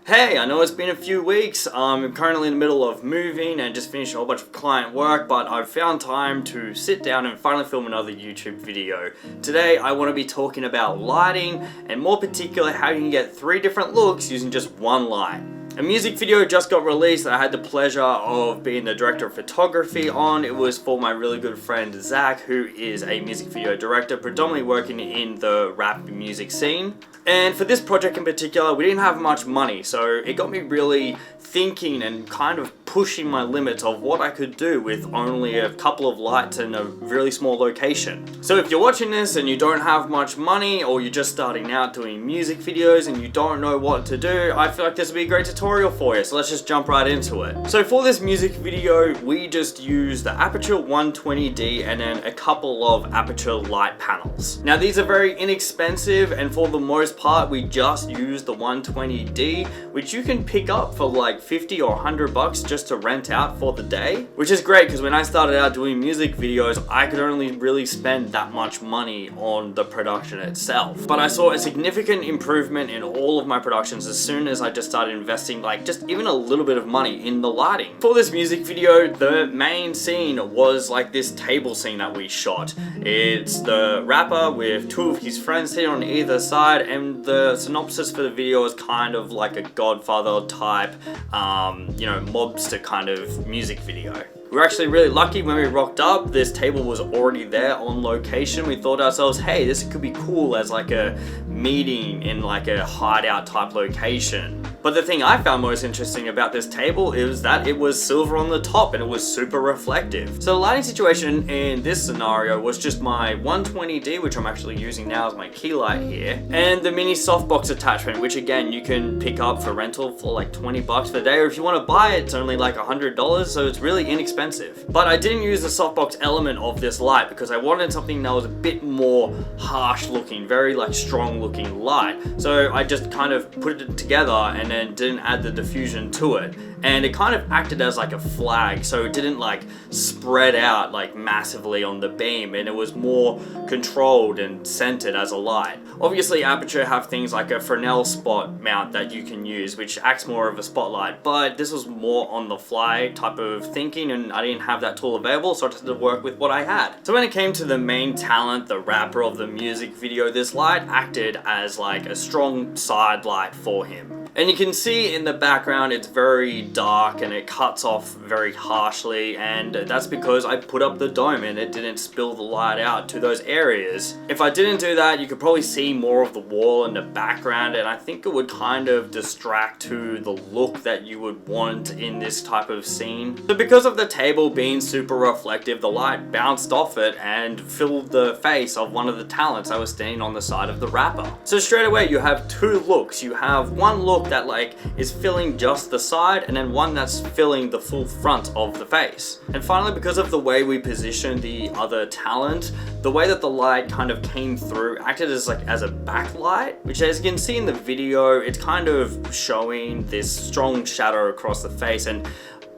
Hey, I know it's been a few weeks. I'm currently in the middle of moving and just finished a whole bunch of client work, but I've found time to sit down and finally film another YouTube video. Today, I want to be talking about lighting and more particular how you can get 3 different looks using just one light. A music video just got released that I had the pleasure of being the director of photography on. It was for my really good friend Zach, who is a music video director, predominantly working in the rap music scene. And for this project in particular, we didn't have much money, so it got me really thinking and kind of pushing my limits of what I could do with only a couple of lights in a really small location. So if you're watching this and you don't have much money, or you're just starting out doing music videos and you don't know what to do, I feel like this would be a great tutorial for you, so let's just jump right into it. So for this music video, we just used the Aputure 120D and then a couple of Aputure light panels. Now these are very inexpensive, and for the most part we just used the 120D, which you can pick up for like 50 or 100 bucks just to rent out for the day, which is great because when I started out doing music videos, I could only really spend that much money on the production itself. But I saw a significant improvement in all of my productions as soon as I just started investing like just even a little bit of money in the lighting. For this music video, the main scene was like this table scene that we shot. It's the rapper with 2 of his friends sitting on either side, and the synopsis for the video is kind of like a Godfather type, mobster kind of music video. We were actually really lucky when we rocked up. This table was already there on location. We thought to ourselves, hey, this could be cool as like a meeting in like a hideout type location. But the thing I found most interesting about this table is that it was silver on the top and it was super reflective. So the lighting situation in this scenario was just my 120D, which I'm actually using now as my key light here, and the mini softbox attachment, which again you can pick up for rental for like 20 bucks for the day, or if you want to buy it, it's only like $100, so it's really inexpensive. But I didn't use the softbox element of this light because I wanted something that was a bit more harsh looking, very like strong looking light. So I just kind of put it together and then didn't add the diffusion to it, and it kind of acted as like a flag, so it didn't like spread out like massively on the beam, and it was more controlled and centered as a light. Obviously Aputure have things like a Fresnel spot mount that you can use, which acts more of a spotlight, but this was more on the fly type of thinking, and I didn't have that tool available, so I just had to work with what I had. So when it came to the main talent, the rapper of the music video, this light acted as like a strong side light for him. And you can see in the background it's very dark and it cuts off very harshly, and that's because I put up the dome and it didn't spill the light out to those areas. If I didn't do that, you could probably see more of the wall in the background, and I think it would kind of distract to the look that you would want in this type of scene. So because of the table being super reflective, the light bounced off it and filled the face of one of the talents that was standing on the side of the rapper. So straight away you have 2 looks. You have one look that like is filling just the side, and then one that's filling the full front of the face. And finally, because of the way we positioned the other talent, the way that the light kind of came through acted as like as a backlight, which as you can see in the video, it's kind of showing this strong shadow across the face and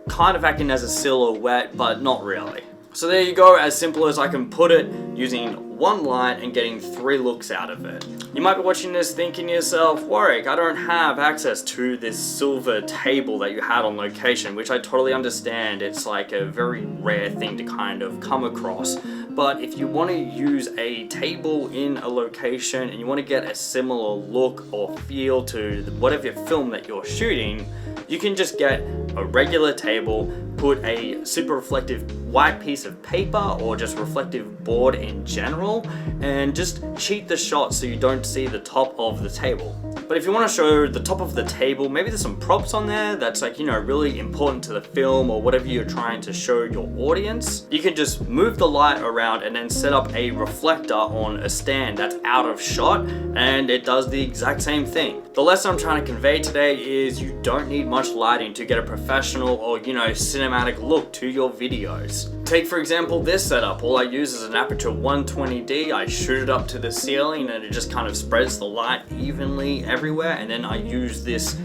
kind of acting as a silhouette, but not really. So there you go, as simple as I can put it, using one light and getting 3 looks out of it. You might be watching this thinking to yourself, Warwick, I don't have access to this silver table that you had on location, which I totally understand. It's like a very rare thing to kind of come across. But if you want to use a table in a location and you want to get a similar look or feel to whatever film that you're shooting, you can just get a regular table, put a super reflective white piece of paper or just reflective board in general, and just cheat the shot so you don't see the top of the table. But if you want to show the top of the table, maybe there's some props on there that's like, really important to the film or whatever you're trying to show your audience, you can just move the light around and then set up a reflector on a stand that's out of shot, and it does the exact same thing. The lesson I'm trying to convey today is you don't need much lighting to get a professional or, cinematic look to your videos. Take for example this setup. All I use is an Aputure 120D. I shoot it up to the ceiling and it just kind of spreads the light evenly everywhere, and then I use this,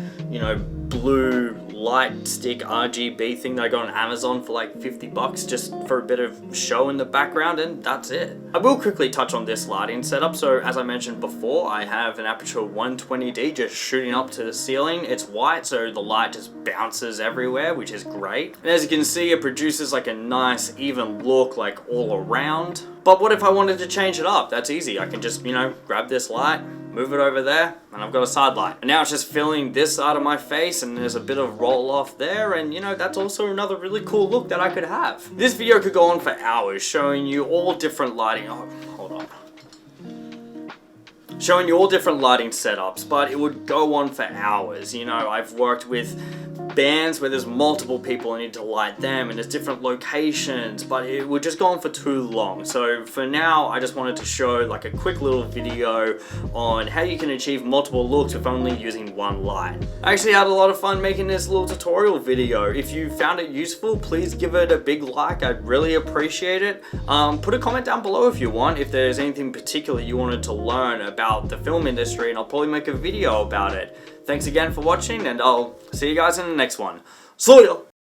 blue light stick RGB thing that I got on Amazon for like 50 bucks just for a bit of show in the background, and that's it. I will quickly touch on this lighting setup. So as I mentioned before, I have an Aputure 120D just shooting up to the ceiling. It's white, so the light just bounces everywhere, which is great. And as you can see, it produces like a nice even look like all around. But what if I wanted to change it up? That's easy. I can just, grab this light, move it over there, and I've got a side light. And now it's just filling this side of my face, and there's a bit of roll off there, and that's also another really cool look that I could have. This video could go on for hours, showing you all different lighting. Oh, hold on. Showing you all different lighting setups, but it would go on for hours. I've worked with bands where there's multiple people and need to light them, and there's different locations, but it would just go on for too long. So for now, I just wanted to show like a quick little video on how you can achieve multiple looks with only using one light. I actually had a lot of fun making this little tutorial video. If you found it useful, please give it a big like. I'd really appreciate it. Put a comment down below if you want, if there's anything particular you wanted to learn about the film industry, and I'll probably make a video about it. Thanks again for watching, and I'll see you guys in the next one. See ya!